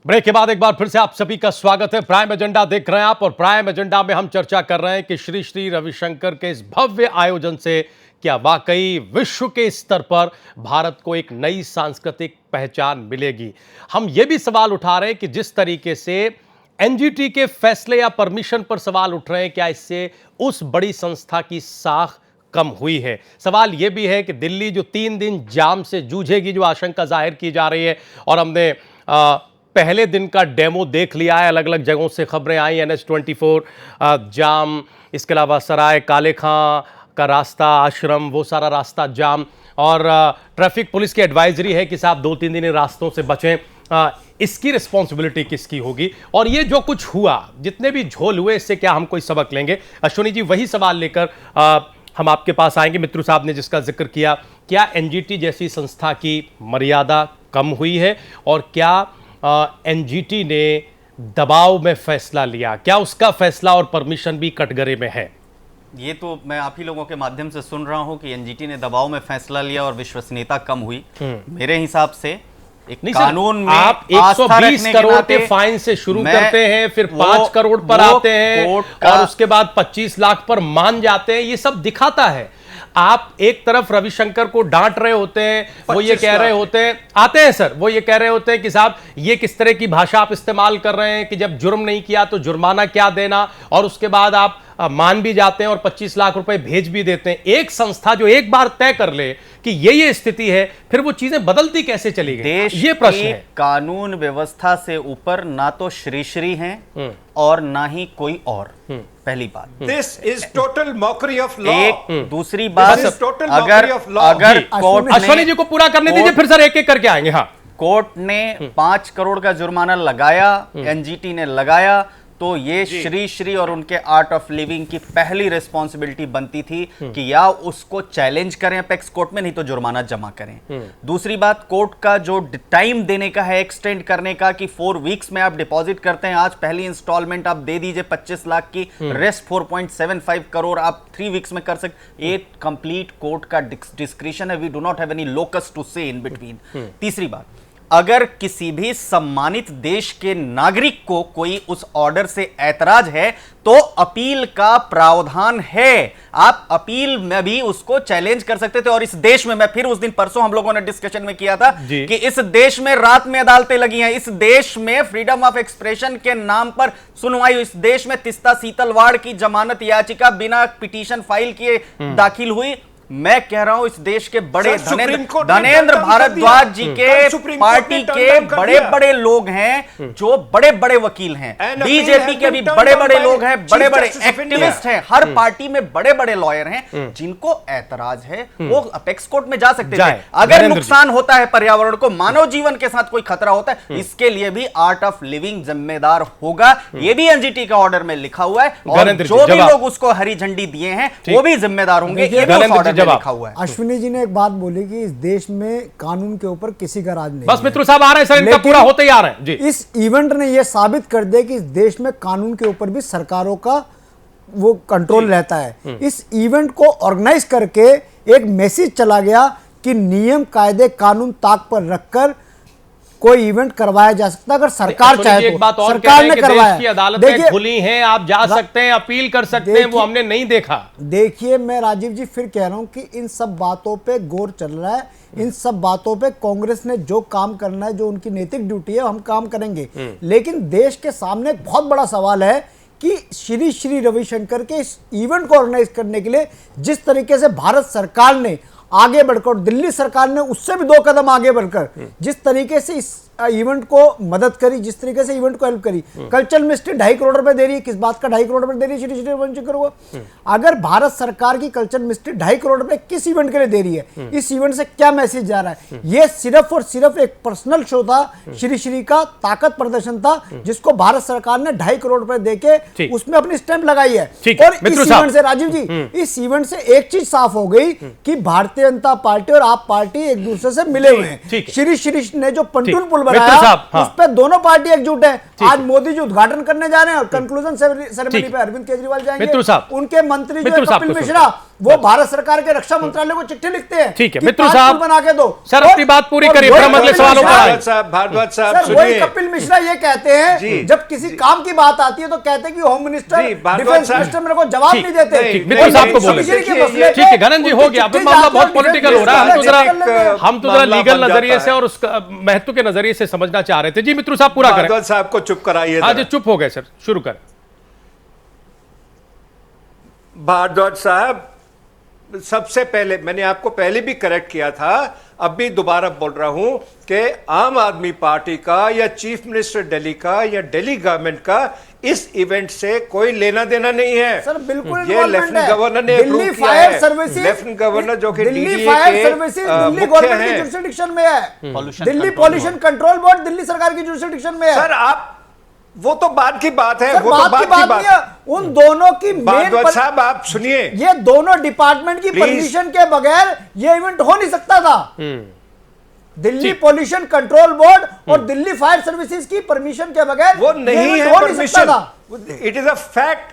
Break के बाद एक बार फिर से आप सभी का स्वागत है। प्राइम एजेंडा देख रहे हैं आप, और प्राइम एजेंडा में हम चर्चा कर रहे हैं कि श्री श्री रविशंकर के इस भव्य आयोजन से क्या वाकई विश्व के स्तर पर भारत को एक नई सांस्कृतिक पहचान मिलेगी। हम ये भी सवाल उठा रहे हैं कि जिस तरीके से एनजीटी के फैसले या परमिशन पर सवाल उठ रहे हैं, क्या इससे उस बड़ी संस्था की साख कम हुई है। सवाल यह भी है कि दिल्ली जो 3 दिन जाम से जूझेगी, जो आशंका जाहिर की जा रही है, और हमने पहले दिन का डेमो देख लिया है, अलग अलग जगहों से खबरें आई, NH-24 जाम, इसके अलावा सराय काले खां का रास्ता, आश्रम, वो सारा रास्ता जाम, और ट्रैफिक पुलिस की एडवाइजरी है कि साहब 2-3 दिन इन रास्तों से बचें। इसकी रिस्पॉन्सिबिलिटी किसकी होगी? और ये जो कुछ हुआ, जितने भी झोल हुए, इससे क्या हम कोई सबक लेंगे? अश्विनी जी, वही सवाल लेकर हम आपके पास आएंगे। मित्रू साहब ने जिसका जिक्र किया, क्या एनजीटी जैसी संस्था की मर्यादा कम हुई है, और क्या एनजीटी ने दबाव में फैसला लिया? क्या उसका फैसला और परमिशन भी कटघरे में है? ये तो मैं आप ही लोगों के माध्यम से सुन रहा हूं कि एनजीटी ने दबाव में फैसला लिया और विश्वसनीयता कम हुई। मेरे हिसाब से एक कानून में आप 120 करोड़ के फाइन से शुरू करते हैं, फिर 5 करोड़ पर आते हैं, और उसके बाद 25 लाख पर मान जाते हैं। ये सब दिखाता है। आप एक तरफ रविशंकर को डांट रहे होते हैं, वो ये कह रहे होते हैं, आते हैं सर, वो ये कह रहे होते हैं कि साहब ये किस तरह की भाषा आप इस्तेमाल कर रहे हैं कि जब जुर्म नहीं किया तो जुर्माना क्या देना, और उसके बाद आप मान भी जाते हैं और 25 लाख रुपए भेज भी देते हैं। एक संस्था जो एक बार तय कर ले कि ये स्थिति है, फिर वो चीजें बदलती कैसे चली गई? देश ये प्रश्न है। कानून व्यवस्था से ऊपर ना तो श्री श्री हैं और ना ही कोई और। पहली बात, this is total mockery of law. एक दूसरी बात, अगर कोर्ट, अश्विनी जी को पूरा करने दीजिए, फिर सर एक एक करके आएंगे। हाँ, कोर्ट ने 5 करोड़ का जुर्माना लगाया, एनजीटी ने लगाया, तो ये श्री श्री और उनके आर्ट ऑफ लिविंग की पहली रिस्पॉन्सिबिलिटी बनती थी कि या उसको चैलेंज करें अपेक्स कोर्ट में, नहीं तो जुर्माना जमा करें। दूसरी बात, कोर्ट का जो टाइम देने का है, एक्सटेंड करने का, कि 4 वीक्स में आप डिपॉजिट करते हैं, आज पहली इंस्टॉलमेंट आप दे दीजिए 25 लाख की, रेस्ट 4.75 करोड़ आप 3 वीक्स में कर सकते। ये कंप्लीट कोर्ट का डिस्क्रिशन है। We do not have any locus to say in between. तीसरी बात, अगर किसी भी सम्मानित देश के नागरिक को कोई उस ऑर्डर से ऐतराज है तो अपील का प्रावधान है। आप अपील में भी उसको चैलेंज कर सकते थे। और इस देश में, मैं फिर उस दिन परसों हम लोगों ने डिस्कशन में किया था कि इस देश में रात में अदालतें लगी हैं, इस देश में फ्रीडम ऑफ एक्सप्रेशन के नाम पर सुनवाई, इस देश में तिस्ता सीतलवाड़ की जमानत याचिका बिना पिटीशन फाइल किए दाखिल हुई। मैं कह रहा हूं इस देश के बड़े धनेंद्र भारद्वाज जी के पार्टी के बड़े बड़े लोग हैं, जो बड़े बड़े वकील हैं, बीजेपी के भी बड़े बड़े लोग हैं, बड़े बड़े एक्टिविस्ट हैं, हर पार्टी में बड़े बड़े लॉयर हैं, जिनको ऐतराज है वो अपेक्स कोर्ट में जा सकते थे। अगर नुकसान होता है पर्यावरण को, मानव जीवन के साथ कोई खतरा होता है, इसके लिए भी आर्ट ऑफ लिविंग जिम्मेदार होगा। ये भी एनजीटी का ऑर्डर में लिखा हुआ है, और जो भी लोग उसको हरी झंडी दिए हैं वो भी जिम्मेदार होंगे। ये भी उस ऑर्डर लिखा हुआ है। अश्विनी जी ने एक बात बोली कि इस देश में कानून के ऊपर किसी का राज नहीं। बस मित्रों साहब आ रहे हैं सर, इनका पूरा होते ही आ रहे हैं जी। इस इवेंट ने यह साबित कर दिया कि इस देश में कानून के ऊपर भी सरकारों का वो कंट्रोल रहता है। इस इवेंट को ऑर्गेनाइज करके एक मैसेज चला गया कि नियम कायदे कानून ताक पर रखकर कोई इवेंट करवाया जा सकता है, अगर सरकार चाहे तो। बात और सरकार ने करवाया, देश की अदालतें खुली हैं, आप जा सकते हैं, अपील कर सकते हैं, वो हमने नहीं देखा। देखिए, मैं राजीव जी फिर कह रहा हूं कि इन सब बातों पे गौर चल रहा है। इन सब बातों पे कांग्रेस ने जो काम करना है, जो उनकी नैतिक ड्यूटी है, हम काम करेंगे। लेकिन देश के सामने एक बहुत बड़ा सवाल है कि श्री श्री रविशंकर के इस इवेंट को ऑर्गेनाइज करने के लिए जिस तरीके से भारत सरकार ने आगे बढ़कर, दिल्ली सरकार ने उससे भी 2 कदम आगे बढ़कर जिस तरीके से इस इवेंट को मदद करी, जिस तरीके से इवेंट को हेल्प करी। कल्चरल मिनिस्ट्री 2.5 करोड़ रुपए दे रही है। किस बात का 2.5 करोड़ रुपए दे रही है श्री श्री रविशंकर को? अगर भारत सरकार की कल्चरल मिनिस्ट्री 2.5 करोड़ रुपए किस इवेंट के लिए दे रही है, इस इवेंट से क्या मैसेज जा रहा है? यह सिर्फ और सिर्फ एक पर्सनल शो था, श्री श्री का ताकत प्रदर्शन था, जिसको भारत सरकार ने 2.5 करोड़ रुपए देके उसमें अपनी स्टैंप लगाई है। और इस इवेंट से राजीव जी, इस इवेंट से एक चीज साफ हो गई कि भारतीय जनता पार्टी और आप पार्टी एक दूसरे से मिले हुए हैं। श्री श्री ने जो पंटून पुल बनाया, उस पर दोनों पार्टी एकजुट है। आज मोदी जी उद्घाटन करने जा रहे हैं और कंक्लूजन सेरेमनी पे अरविंद केजरीवाल जाएंगे, उनके मंत्री जो कपिल मिश्रा वो भारत सरकार के रक्षा मंत्रालय को चिट्ठी लिखते हैं। ठीक है, कि मित्तल 5 साहब, पुल बना के दो। सर, अपनी बात पूरी करिए, फिर हम अगले सवालों पर आएंगे। भारद्वाज साहब सर, वही सुनिए। कपिल मिश्रा ये कहते हैं जब किसी काम की बात आती है तो कहते हैं कि होम मिनिस्टर, जी, भारद्वाज डिफेंस साहब, मिनिस्टर मेरे को जवाब नहीं देते। ठीक, मित्तल साहब को बोले। ठीक है गगन जी, हो गया, अब मामला बहुत पॉलिटिकल हो रहा है। हम तो जरा लीगल नजरिए से और उसका महत्व के नजरिए से समझना चाह रहे थे। जी मित्तल साहब, पूरा करें। भारद्वाज साहब को चुप कराइए। हाँ जी, चुप हो गए सर, शुरू करें। भारद्वाज साहब, सबसे पहले मैंने आपको पहले भी करेक्ट किया था, अब भी दोबारा बोल रहा हूं कि आम आदमी पार्टी का या चीफ मिनिस्टर दिल्ली का या दिल्ली गवर्नमेंट का इस इवेंट से कोई लेना देना नहीं है। सर बिल्कुल ये involvement लेफ्टिनेंट है। गवर्नर ने दिल्ली approve किया फायर है। सर्विसेज, लेफ्टिनेंट गवर्नर जो कि दिल्ली DDA फायर के, सर्विसेज दिल्ली मुख्य गवर्नमेंट की हैं। जुरिसडिक्शन में है। Pollution Delhi control pollution control board Delhi सरकार की जुरिसडिक्शन में है। सर आप, वो तो बाद की बात है, सर, वो तो बात की बात नहीं है। उन दोनों की भारद्वाज साहब आप सुनिए, ये दोनों डिपार्टमेंट की Please। परमिशन के बगैर ये इवेंट हो नहीं सकता था। दिल्ली पॉल्यूशन कंट्रोल बोर्ड और दिल्ली फायर सर्विसेज की परमिशन के बगैर वो ये नहीं event है हो नहीं सकता था। Permission. It is a fact.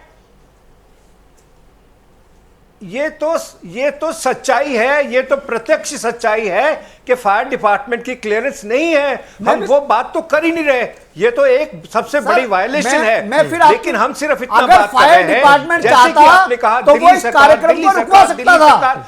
ये तो सच्चाई है, ये तो प्रत्यक्ष सच्चाई है कि फायर डिपार्टमेंट की क्लियरेंस नहीं है। हम वो बात तो कर ही नहीं रहे। ये तो एक सबसे बड़ी वायलेशन है। लेकिन हम सिर्फ इतना अगर बात कर फायर रहे हैं, डिपार्टमें जैसे कि चाहता आपने कहा तो वो दिल्ली इस सरकार, कार्यक्रम दिल्ली को रुकवा सरकार, सकता दिल्ली था। सरकार।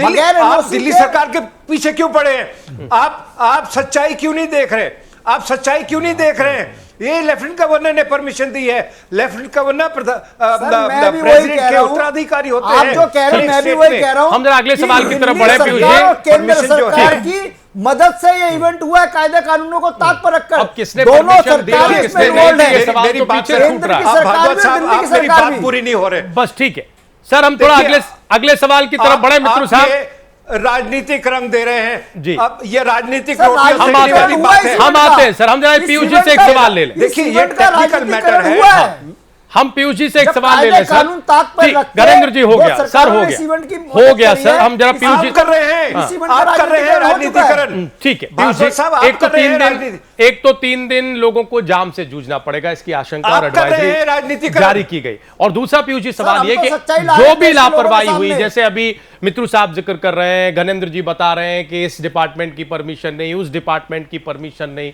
बगैर आप NOC दिल्ली के- सरकार के पीछे क्यों पड़े हैं? आप सच्चाई क्यों नहीं देख रहे? आप सच्चाई क्यों नहीं देख रहे हैं? ये लेफ्टिनेंट गवर्नर ने परमिशन दी है। लेफ्टिनेंट गवर्नर प्रेसिडेंट के उत्तराधिकारी होते आप हैं। जो कह रहे हैं मैं भी वही कह रहा हूं। हम जरा अगले कि सवाल की तरफ दिल्ली बढ़े, सरकार पीयूष जी। और केंद्र परमिशन जो है। सरकार की मदद से ये इवेंट हुआ है, कायदे कानूनों को ताक पर रखकर। अब किसने दोनों परमिशन दी और सरकारें किसने इसमें नहीं involved दी, है। ये सवाल मेरी तो बात पीछे से- छूट रहा है। आप सरकार भारद्वाज में साहब, दिल्ली की आप मेरी सरकार बात भी। पूरी नहीं हो रहे। बस ठीक है सर, हम थोड़ा देखिए, अगले सवाल की तरफ बढ़े। मित्तल साहब, ये राजनीतिक रंग दे रहे हैं जी। अब ये राजनीतिक सर, रोटियां हम सेकने आते वाली हैं, बात है। हम आते हैं सर, हम जरा इस पीयूष जी इवेंट से एक का- सवाल ले लें। देखिए, इस ये इवेंट का टेक्निकल मैटर राजनीतिकरण है। हुआ है। हम पीयूष जी से एक जब सवाल ले कायदे लें सर। कानून ताक पर जी, रख के नरेंद्र जी हो वो गया सर, सरकार हो ने इस इवेंट की गया, मदद हो गया करी सर। है। हम जरा इस पीयूष जी आप कर रहे हैं, इस इवेंट का आप कर रहे हैं राजनीतिकरण हो चुका है। राजनीतिकरण। ठीक है पीयूष जी, भारद्वाज साहब, आप एक तो कर रहे हैं 3 दिन राजनीति। एक तो 3 दिन लोगों को जाम से जूझना पड़ेगा, इसकी आशंका और आप कर रहे हैं एडवाइजरी राजनीतिकरण। जारी की गई। और दूसरा पीयूष जी सवाल हम ये तो कि सच्चाई ला रहे जो हैं भी देश के लोगों के लापरवाही हुई, सामने। जैसे अभी मित्तल साहब जिक्र कर रहे हैं, गनेंद्र जी बता रहे हैं कि इस डिपार्टमेंट की परमिशन नहीं, उस डिपार्टमेंट की परमिशन नहीं,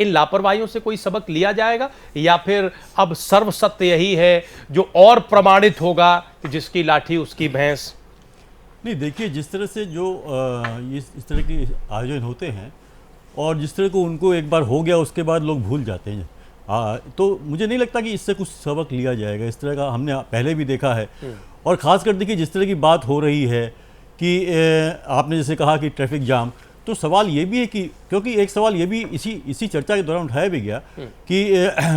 इन लापरवाहियों से कोई सबक लिया जाएगा या फिर अब सर्वसत्य यही है जो और प्रमाणित होगा कि जिसकी लाठी उसकी भैंस? नहीं, देखिए, जिस तरह से जो इस तरह के आयोजन होते हैं और जिस तरह को उनको एक बार हो गया उसके बाद लोग भूल जाते हैं, तो मुझे नहीं लगता कि इससे कुछ सबक लिया जाएगा। इस तरह का हमने पहले भी देखा है। और ख़ासकर देखिए, जिस तरह की बात हो रही है कि आपने जैसे कहा कि ट्रैफिक जाम, तो सवाल ये भी है कि क्योंकि एक सवाल ये भी इसी चर्चा के दौरान उठाया भी गया कि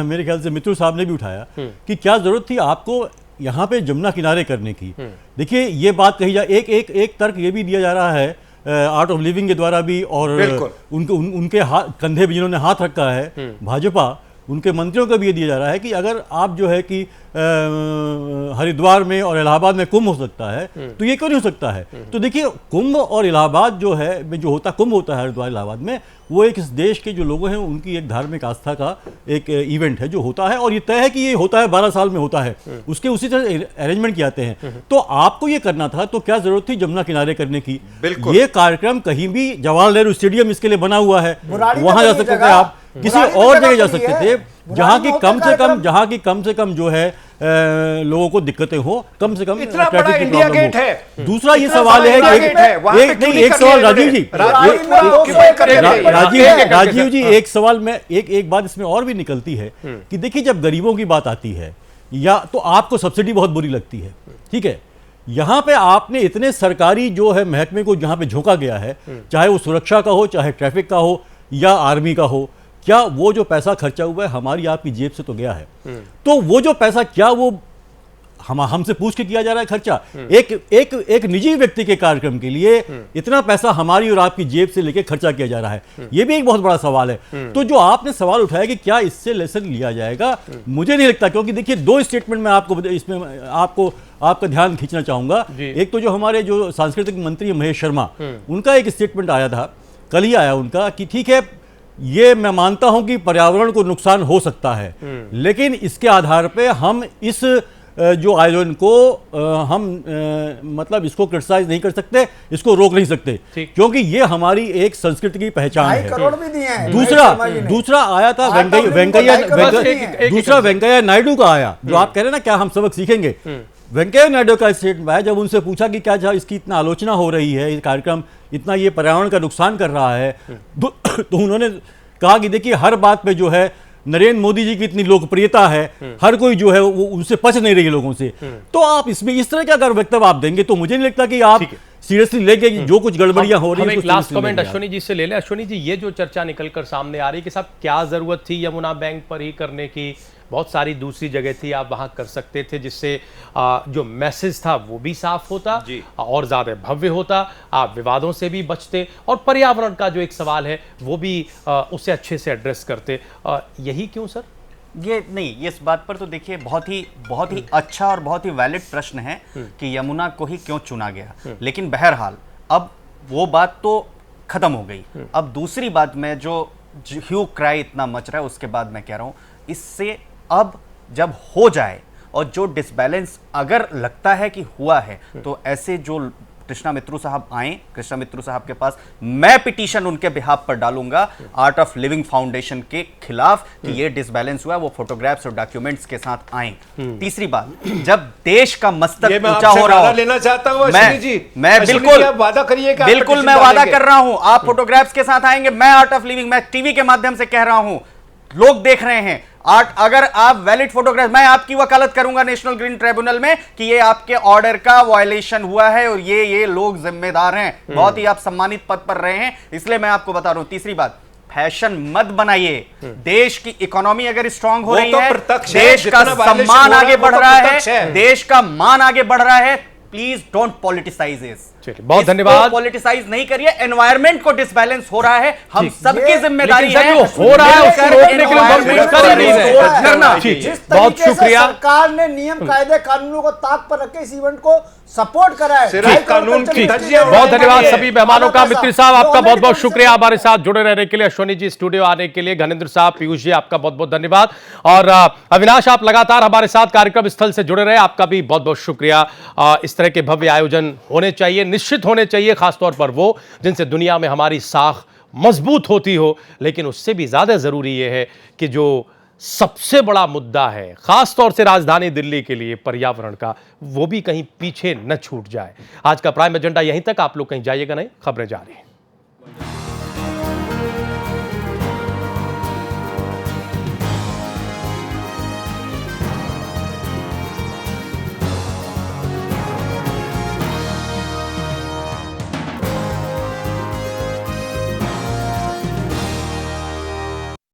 मेरे ख्याल से मित्तल साहब ने भी उठाया कि क्या ज़रूरत थी आपको यहाँ पे जमुना किनारे करने की। देखिए, ये बात कही जाए, एक तर्क ये भी दिया जा रहा है आर्ट ऑफ लिविंग के द्वारा भी, और उनके कंधे पे जिन्होंने हाथ रखा है भाजपा, उनके मंत्रियों का भी ये दिया जा रहा है कि अगर आप जो है कि हरिद्वार में और इलाहाबाद में कुंभ हो सकता है तो ये क्यों नहीं हो सकता है। तो देखिए, कुंभ और इलाहाबाद जो है में जो कुंभ होता है हरिद्वार इलाहाबाद में, वो एक इस देश के जो लोग हैं उनकी एक धार्मिक आस्था का एक इवेंट है जो होता है, और ये तय है कि ये होता है 12 साल में होता है, उसके उसी तरह अरेंजमेंट किए जाते हैं। तो आपको ये करना था तो क्या जरूरत थी जमुना किनारे करने की। ये कार्यक्रम कहीं भी जवाहरलाल नेहरू स्टेडियम इसके लिए बना हुआ है, वहां जा सकते थे आप, किसी और जगह जा सकते थे जहां की कम से कम जो है लोगों को दिक्कतें हो, कम से कम इतना बड़ा इंडिया गेट है। दूसरा ये सवाल है एक सवाल राजीव जी, राजीव जी, एक सवाल में एक बात इसमें और भी निकलती है कि देखिए, जब गरीबों की बात आती है या तो आपको सब्सिडी बहुत बुरी लगती है, ठीक है, यहाँ पे आपने इतने सरकारी जो है महकमे को जहाँ पे झोंका गया है, चाहे वो सुरक्षा का हो, चाहे ट्रैफिक का हो या आर्मी का हो, क्या वो जो पैसा खर्चा हुआ है हमारी आपकी जेब से तो गया है। तो वो जो पैसा क्या वो हमसे पूछ के किया जा रहा है खर्चा? एक निजी व्यक्ति के कार्यक्रम के लिए इतना पैसा हमारी और आपकी जेब से लेके खर्चा किया जा रहा है, ये भी एक बहुत बड़ा सवाल है। तो जो आपने सवाल उठाया कि क्या इससे लेसन लिया जाएगा, मुझे नहीं लगता, क्योंकि देखिए 2 स्टेटमेंट में आपको इसमें आपका ध्यान खींचना चाहूंगा। एक तो जो हमारे जो सांस्कृतिक मंत्री महेश शर्मा, उनका एक स्टेटमेंट आया था, कल ही आया उनका, कि ठीक है, ये मैं मानता हूं कि पर्यावरण को नुकसान हो सकता है, लेकिन इसके आधार पे हम इस जो आयोजन को हम मतलब इसको क्रिटिसाइज नहीं कर सकते, इसको रोक नहीं सकते, ठीक। क्योंकि ये हमारी एक संस्कृति की पहचान 2.5 है। करोड़ भी दिए हैं दूसरा आया था आर्ट ऑफ लिविंग को 2.5 करोड़ दिए हैं। दूसरा वेंकैया नायडू का आया, जो आप कह रहे हैं ना क्या हम सबक सीखेंगे। वेंकैया नायडू का स्टेटमेंट है, जब उनसे पूछा कि क्या इसकी इतना आलोचना हो रही है, ये कार्यक्रम इतना ये पर्यावरण का नुकसान कर रहा है, तो उन्होंने कहा कि देखिए हर बात पे जो है नरेंद्र मोदी जी की इतनी लोकप्रियता है, हर कोई जो है वो उनसे पच नहीं रही है लोगों से, तो आप इसमें इस तरह का अगर वक्तव्य आप देंगे तो मुझे नहीं लगता कि आप सीरियसली लेके जो कुछ गड़बड़ियां हो रही हम है। एक लास्ट कमेंट अश्विनी जी से ले लें। अश्विनी जी, ये जो चर्चा निकलकर सामने आ रही है कि साहब क्या जरूरत थी यमुना बैंक पर ही करने की, बहुत सारी दूसरी जगह थी आप वहां कर सकते थे, जिससे जो मैसेज था वो भी साफ होता और ज्यादा भव्य होता, आप विवादों से भी बचते और पर्यावरण का जो एक सवाल है वो भी उसे अच्छे से एड्रेस करते। यही क्यों सर? ये नहीं, इस बात पर तो देखिए बहुत ही अच्छा और बहुत ही वैलिड प्रश्न है कि यमुना को ही क्यों चुना गया, लेकिन बहरहाल अब वो बात तो खत्म हो गई। अब दूसरी बात में जो ह्यू क्राई इतना मच रहा है, उसके बाद मैं कह रहा हूं इससे अब जब हो जाए और जो डिसबैलेंस अगर लगता है कि हुआ है, तो ऐसे जो कृष्णा मित्रू साहब आए, कृष्णा मित्रू साहब के पास मैं पिटीशन उनके बिहाफ पर डालूंगा आर्ट ऑफ लिविंग फाउंडेशन के खिलाफ कि ये डिसबैलेंस हुआ, वो फोटोग्राफ्स और डॉक्यूमेंट्स के साथ आए। तीसरी बात, जब देश का मस्तक ये मैं ऊंचा आपसे हो रहा वादा हो, लेना चाहता हूं अश्विनी जी। मैं अश्विनी बिल्कुल जी, आप वादा करिए कि आप बिल्कुल petition मैं वादा डालेंगे। कर रहा हूं, आप फोटोग्राफ्स के साथ आएंगे, मैं आर्ट ऑफ लिविंग, मैं टीवी के माध्यम से कह रहा हूं, लोग देख रहे हैं आर्ट, अगर आप वैलिड फोटोग्राफ, मैं आपकी वकालत करूंगा नेशनल ग्रीन ट्रिब्यूनल में कि ये आपके ऑर्डर का वायलेशन हुआ है और ये लोग जिम्मेदार हैं, बहुत ही आप सम्मानित पद पर रहे हैं, इसलिए मैं आपको बता रहा हूं। तीसरी बात, फैशन मत बनाइए, देश की इकोनॉमी अगर स्ट्रांग हो वो रही तो है, प्रत्यक्ष है, देश का जितना violation सम्मान हो रहा है, आगे वो बढ़ तो रहा प्रत्यक्ष है, है। देश का मान आगे बढ़ रहा है, प्लीज डोंट पॉलिटिसाइज इस, चलिए, बहुत धन्यवाद। पॉलिटिसाइज नहीं करिए, एनवायरमेंट को डिसबैलेंस हो रहा है, हम ठीक। सबकी जिम्मेदारी लेकिन सर, है जो हो रहा है उसको रोकने के लिए हम कुछ कर ही नहीं रहे। करना। ठीक, जिस बहुत तरीके से शुक्रिया। सरकार ने नियम कायदे कानूनों को ताक पर रख के इस इवेंट को सपोर्ट करा है। सिर्फ ढाई करोड़ कानून तक की चली धज्जियां गई। बहुत धन्यवाद है। सभी मेहमानों का। मित्री साहब आपका बहुत बहुत शुक्रिया आप हमारे साथ जुड़े रहने के लिए, अश्विनी जी स्टूडियो आने के लिए, घनेंद्र साहब, पीयूष जी आपका बहुत बहुत धन्यवाद, और अविनाश आप लगातार हमारे साथ कार्यक्रम स्थल से जुड़े रहे, आपका भी बहुत बहुत शुक्रिया। इस तरह के भव्य आयोजन होने चाहिए, निश्चित होने चाहिए, खासतौर पर वो जिनसे दुनिया में हमारी साख मजबूत होती हो, लेकिन उससे भी ज्यादा जरूरी यह है कि जो सबसे बड़ा मुद्दा है खासतौर से राजधानी दिल्ली के लिए पर्यावरण का, वो भी कहीं पीछे न छूट जाए। आज का प्राइम एजेंडा यहीं तक, आप लोग कहीं जाइएगा नहीं, खबरें जारी हैं।